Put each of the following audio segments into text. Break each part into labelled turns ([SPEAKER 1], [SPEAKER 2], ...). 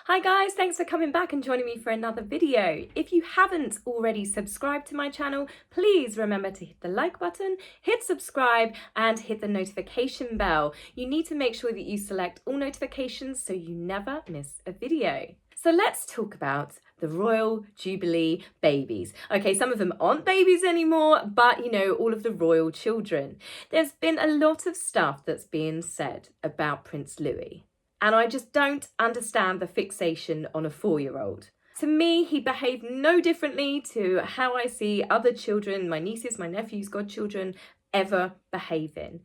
[SPEAKER 1] Hi guys, thanks for coming back and joining me for another video. If you haven't already subscribed to my channel, please remember to hit the like button, hit subscribe and hit the notification bell. You need to make sure that you select all notifications so you never miss a video. So let's talk about the Royal Jubilee babies. Okay, some of them aren't babies anymore, but you know, all of the royal children. There's been a lot of stuff that's being said about Prince Louis. And I just don't understand the fixation on a 4-year-old. To me, he behaved no differently to how I see other children, my nieces, my nephews, godchildren, ever behaving.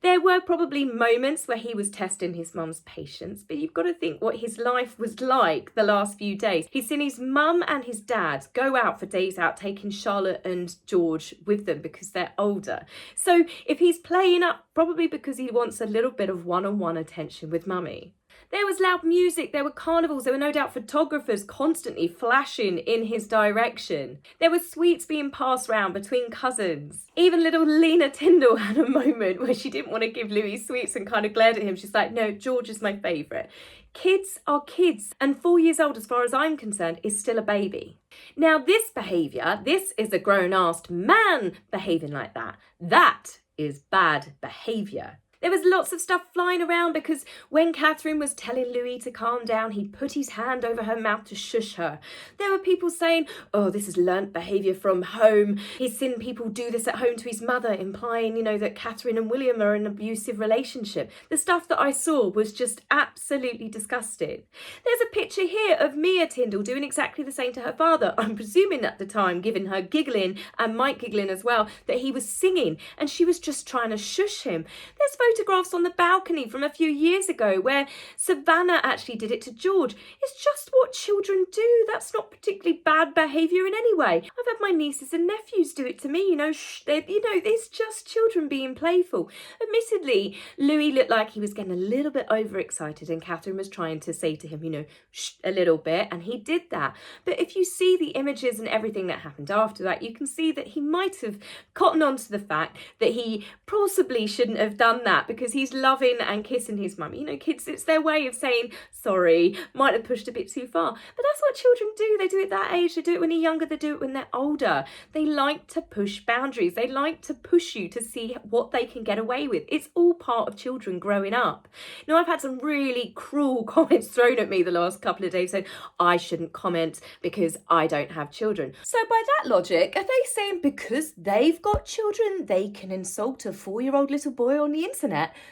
[SPEAKER 1] There were probably moments where he was testing his mum's patience, but you've got to think what his life was like the last few days. He's seen his mum and his dad go out for days out, taking Charlotte and George with them because they're older. So if he's playing up, probably because he wants a little bit of one-on-one attention with mummy. There was loud music, there were carnivals, there were no doubt photographers constantly flashing in his direction. There were sweets being passed round between cousins. Even little Lena Tyndall had a moment where she didn't want to give Louis sweets and kind of glared at him. She's like, no, George is my favourite. Kids are kids, and 4 years old, as far as I'm concerned, is still a baby. Now this behaviour, this is a grown-assed man behaving like that. That is bad behaviour. There was lots of stuff flying around because when Catherine was telling Louis to calm down, he put his hand over her mouth to shush her. There were people saying, oh, this is learnt behaviour from home. He's seen people do this at home to his mother, implying, that Catherine and William are in an abusive relationship. The stuff that I saw was just absolutely disgusting. There's a picture here of Mia Tyndall doing exactly the same to her father. I'm presuming at the time, given her giggling and Mike giggling as well, that he was singing and she was just trying to shush him. There's photographs on the balcony from a few years ago where Savannah actually did it to George. It's just what children do. That's not particularly bad behaviour in any way. I've had my nieces and nephews do it to me, it's just children being playful. Admittedly, Louis looked like he was getting a little bit overexcited and Catherine was trying to say to him, shh, a little bit, and he did that. But if you see the images and everything that happened after that, you can see that he might have cottoned on to the fact that he possibly shouldn't have done that because he's loving and kissing his mum. Kids, it's their way of saying, sorry, might have pushed a bit too far. But that's what children do. They do it that age. They do it when they're younger. They do it when they're older. They like to push boundaries. They like to push you to see what they can get away with. It's all part of children growing up. Now, I've had some really cruel comments thrown at me the last couple of days saying I shouldn't comment because I don't have children. So by that logic, are they saying because they've got children, they can insult a 4-year-old little boy on the internet?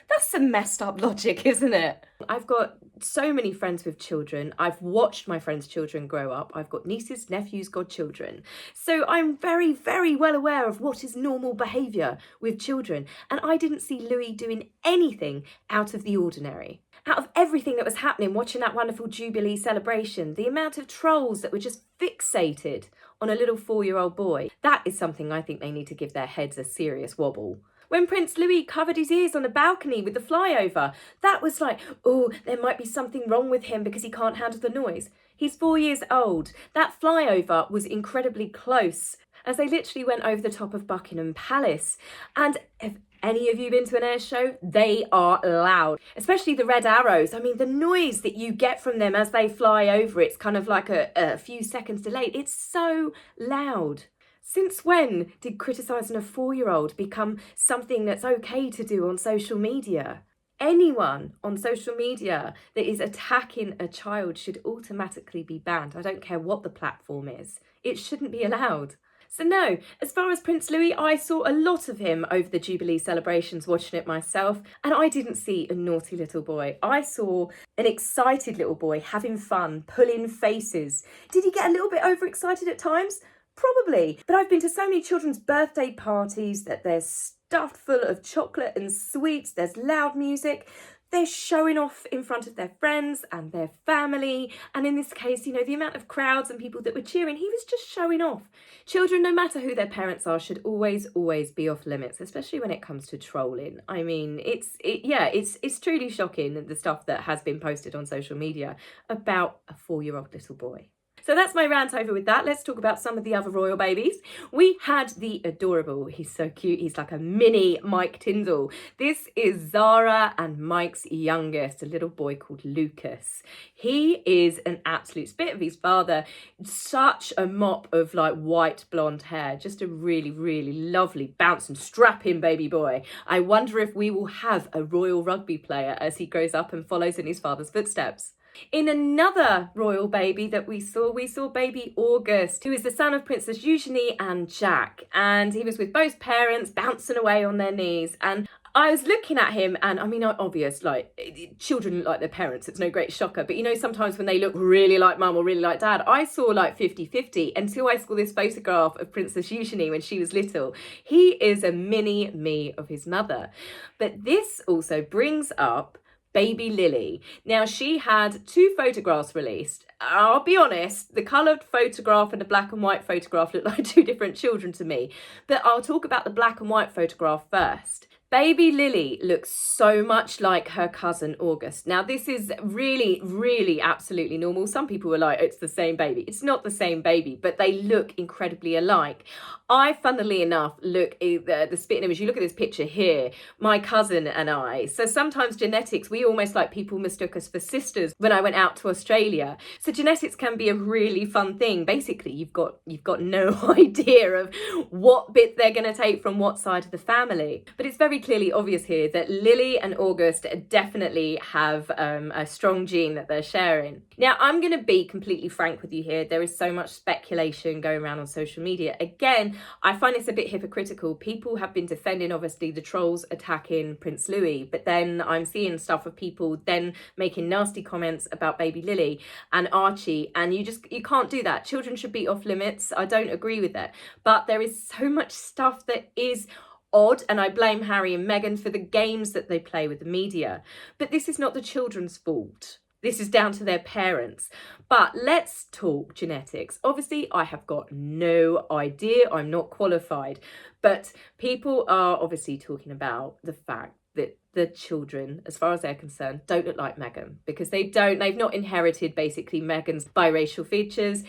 [SPEAKER 1] That's some messed up logic, isn't it? I've got so many friends with children. I've watched my friends' children grow up. I've got nieces, nephews, godchildren. So I'm very, very well aware of what is normal behaviour with children. And I didn't see Louis doing anything out of the ordinary. Out of everything that was happening, watching that wonderful Jubilee celebration, the amount of trolls that were just fixated on a little 4-year-old boy, that is something I think they need to give their heads a serious wobble. When Prince Louis covered his ears on a balcony with the flyover, that was like, oh, there might be something wrong with him because he can't handle the noise. He's 4 years old. That flyover was incredibly close as they literally went over the top of Buckingham Palace. And if any of you been to an air show, they are loud, especially the red arrows. I mean, the noise that you get from them as they fly over, it's kind of like a few seconds delayed. It's so loud. Since when did criticising a 4-year-old become something that's okay to do on social media? Anyone on social media that is attacking a child should automatically be banned. I don't care what the platform is. It shouldn't be allowed. So no, as far as Prince Louis, I saw a lot of him over the Jubilee celebrations, watching it myself, and I didn't see a naughty little boy. I saw an excited little boy having fun, pulling faces. Did he get a little bit overexcited at times? Probably, but I've been to so many children's birthday parties that they're stuffed full of chocolate and sweets, there's loud music, they're showing off in front of their friends and their family, and in this case, the amount of crowds and people that were cheering, he was just showing off. Children, no matter who their parents are, should always be off limits, especially when it comes to trolling. I mean, it's truly shocking, the stuff that has been posted on social media about a 4-year-old little boy. So that's my rant over with that. Let's talk about some of the other royal babies. We had the adorable, he's so cute, he's like a mini Mike Tyndall. This is Zara and Mike's youngest, a little boy called Lucas. He is an absolute spit of his father, such a mop of like white blonde hair, just a really, really lovely bouncing, strapping baby boy. I wonder if we will have a royal rugby player as he grows up and follows in his father's footsteps. In another royal baby that we saw baby August, who is the son of Princess Eugenie and Jack. And he was with both parents, bouncing away on their knees. And I was looking at him, and I mean, obvious, like, children look like their parents. It's no great shocker. But you know, sometimes when they look really like mum or really like dad, I saw like 50-50 until I saw this photograph of Princess Eugenie when she was little. He is a mini me of his mother. But this also brings up baby Lily. Now, she had 2 photographs released. I'll be honest, the coloured photograph and the black and white photograph look like 2 different children to me. But I'll talk about the black and white photograph first. Baby Lily looks so much like her cousin August. Now, this is really, really absolutely normal. Some people were like, it's the same baby. It's not the same baby, but they look incredibly alike. I, funnily enough, look at the spitting image. You look at this picture here, my cousin and I. So sometimes genetics, we almost like people mistook us for sisters when I went out to Australia. So genetics can be a really fun thing. Basically, you've got no idea of what bit they're going to take from what side of the family. But it's very clearly obvious here that Lily and August definitely have a strong gene that they're sharing. Now, I'm going to be completely frank with you here. There is so much speculation going around on social media. Again, I find this a bit hypocritical. People have been defending, obviously, the trolls attacking Prince Louis, but then I'm seeing stuff of people then making nasty comments about baby Lily and Archie, and you can't do that. Children should be off limits. I don't agree with that. But there is so much stuff that is odd, and I blame Harry and Meghan for the games that they play with the media. But this is not the children's fault. This is down to their parents. But let's talk genetics. Obviously, I have got no idea. I'm not qualified. But people are obviously talking about the fact that the children, as far as they're concerned, don't look like Meghan because they've not inherited basically Meghan's biracial features.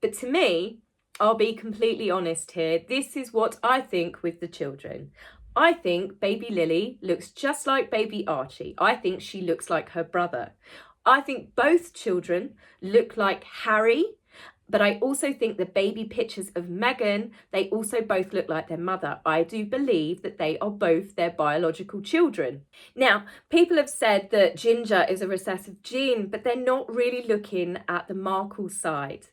[SPEAKER 1] But to me, I'll be completely honest here. This is what I think with the children. I think baby Lily looks just like baby Archie. I think she looks like her brother. I think both children look like Harry, but I also think the baby pictures of Meghan, they also both look like their mother. I do believe that they are both their biological children. Now, people have said that Ginger is a recessive gene, but they're not really looking at the Markle side.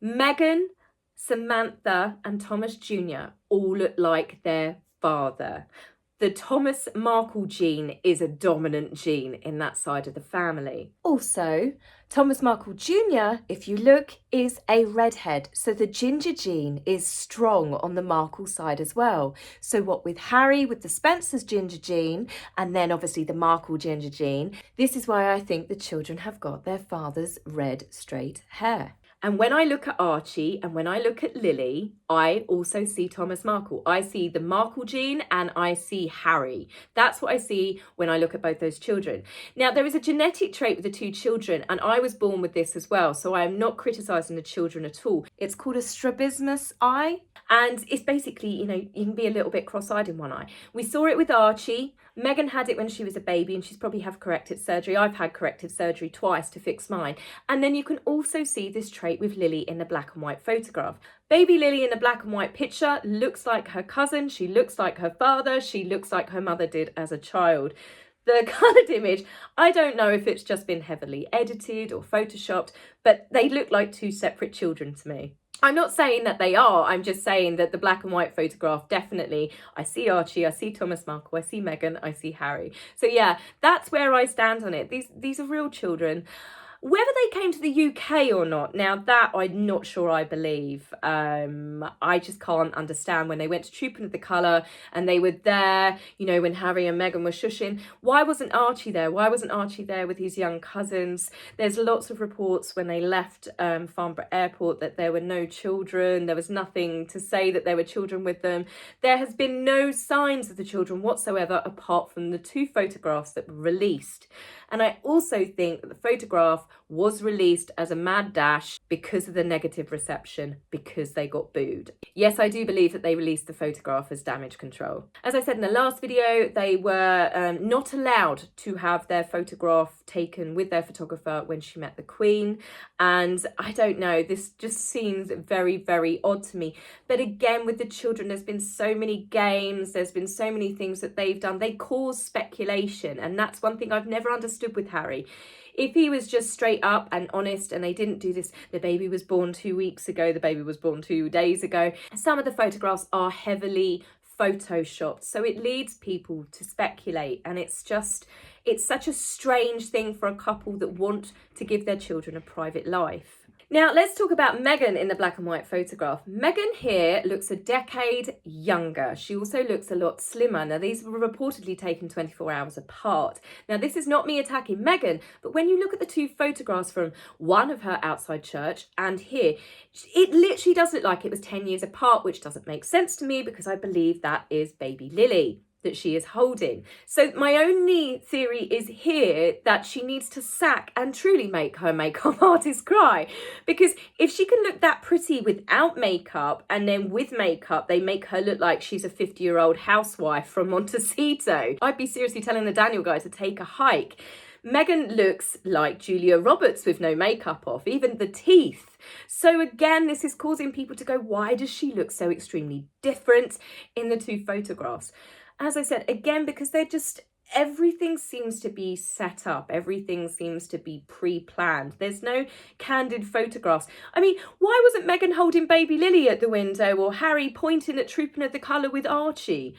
[SPEAKER 1] Meghan, Samantha and Thomas Jr. all look like their father. The Thomas Markle gene is a dominant gene in that side of the family. Also, Thomas Markle Jr., if you look, is a redhead. So the ginger gene is strong on the Markle side as well. So what with Harry, with the Spencer's ginger gene, and then obviously the Markle ginger gene, this is why I think the children have got their father's red straight hair. And when I look at Archie and when I look at Lily, I also see Thomas Markle. I see the Markle gene and I see Harry. That's what I see when I look at both those children. Now, there is a genetic trait with the 2 children, and I was born with this as well, so I am not criticising the children at all. It's called a strabismus eye, and it's basically, you can be a little bit cross-eyed in one eye. We saw it with Archie. Meghan had it when she was a baby, and she's probably had corrective surgery. I've had corrective surgery twice to fix mine. And then you can also see this trait with Lily in the black and white photograph. Baby Lily in the black and white picture looks like her cousin. She looks like her father. She looks like her mother did as a child. The coloured image, I don't know if it's just been heavily edited or photoshopped, but they look like 2 separate children to me. I'm not saying that they are, I'm just saying that the black and white photograph, definitely, I see Archie, I see Thomas Markle, I see Meghan, I see Harry. So yeah, that's where I stand on it. These are real children. Whether they came to the UK or not, now that I'm not sure I believe. I just can't understand when they went to Trooping of the Colour and they were there, when Harry and Meghan were shushing. Why wasn't Archie there? Why wasn't Archie there with his young cousins? There's lots of reports when they left Farnborough Airport that there were no children. There was nothing to say that there were children with them. There has been no signs of the children whatsoever apart from the 2 photographs that were released. And I also think that the photograph was released as a mad dash because of the negative reception, because they got booed. Yes, I do believe that they released the photograph as damage control. As I said in the last video, they were not allowed to have their photograph taken with their photographer when she met the Queen. And I don't know, this just seems very, very odd to me. But again, with the children, there's been so many games, there's been so many things that they've done. They cause speculation, and that's one thing I've never understood with Harry. If he was just straight up and honest and they didn't do this, the baby was born 2 weeks ago, the baby was born 2 days ago. Some of the photographs are heavily photoshopped, so it leads people to speculate, and it's such a strange thing for a couple that want to give their children a private life. Now, let's talk about Meghan in the black and white photograph. Meghan here looks a decade younger. She also looks a lot slimmer. Now, these were reportedly taken 24 hours apart. Now, this is not me attacking Meghan, but when you look at the two photographs from one of her outside church and here, it literally does look like it was 10 years apart, which doesn't make sense to me because I believe that is baby Lily that she is holding. So my only theory is here that she needs to sack and truly make her makeup artist cry. Because if she can look that pretty without makeup and then with makeup, they make her look like she's a 50-year-old housewife from Montecito, I'd be seriously telling the Daniel guy to take a hike. Meghan looks like Julia Roberts with no makeup off, even the teeth. So again, this is causing people to go, why does she look so extremely different in the two photographs? As I said, again, because everything seems to be set up. Everything seems to be pre-planned. There's no candid photographs. I mean, why wasn't Meghan holding baby Lily at the window or Harry pointing at Trooping of the Colour with Archie?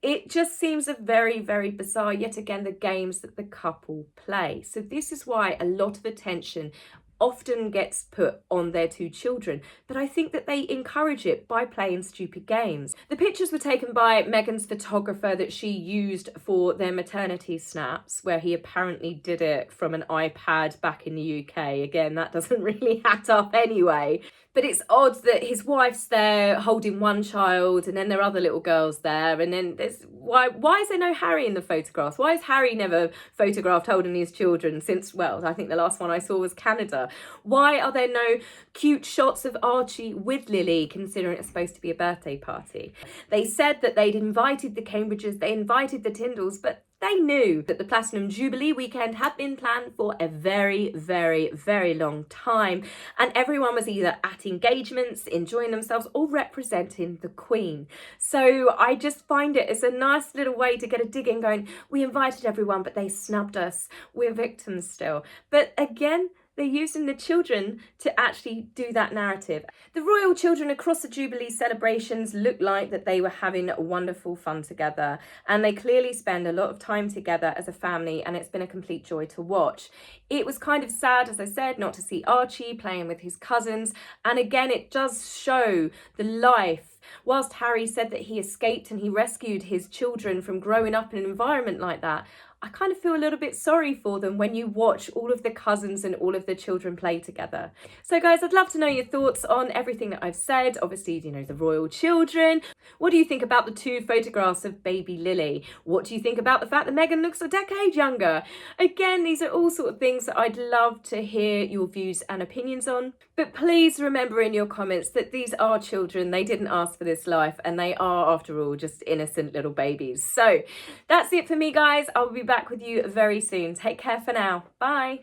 [SPEAKER 1] It just seems a very, very bizarre, yet again, the games that the couple play. So this is why a lot of attention often gets put on their two children, but I think that they encourage it by playing stupid games. The pictures were taken by Meghan's photographer that she used for their maternity snaps, where he apparently did it from an iPad back in the UK. Again, that doesn't really add up anyway. But it's odd that his wife's there holding one child and then there are other little girls there. And then there's why is there no Harry in the photographs? Why is Harry never photographed holding his children since, well, I think the last one I saw was Canada. Why are there no cute shots of Archie with Lily, considering it's supposed to be a birthday party? They said that they'd invited the Cambridges, they invited the Tyndalls, but they knew that the Platinum Jubilee weekend had been planned for a very, very, very long time. And everyone was either at engagements, enjoying themselves, or representing the Queen. So I just find it as a nice little way to get a dig in going, we invited everyone, but they snubbed us. We're victims still. But again, they're using the children to actually do that narrative. The royal children across the Jubilee celebrations look like that they were having wonderful fun together, and they clearly spend a lot of time together as a family, and it's been a complete joy to watch. It was kind of sad, as I said, not to see Archie playing with his cousins, and again, it does show the life. Whilst Harry said that he escaped and he rescued his children from growing up in an environment like that, I kind of feel a little bit sorry for them when you watch all of the cousins and all of the children play together. So guys, I'd love to know your thoughts on everything that I've said. Obviously, you know, the royal children. What do you think about the two photographs of baby Lily? What do you think about the fact that Meghan looks a decade younger? Again, these are all sort of things that I'd love to hear your views and opinions on. But please remember in your comments that these are children. They didn't ask for this life, and they are, after all, just innocent little babies. So that's it for me, guys. I'll be back with you very soon. Take care for now. Bye.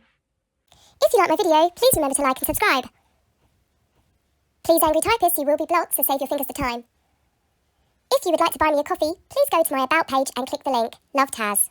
[SPEAKER 2] If you like my video, please remember to like and subscribe. Please, angry typist, you will be blocked, so save your fingers the time. If you would like to buy me a coffee, please go to my About page and click the link. Love, Taz.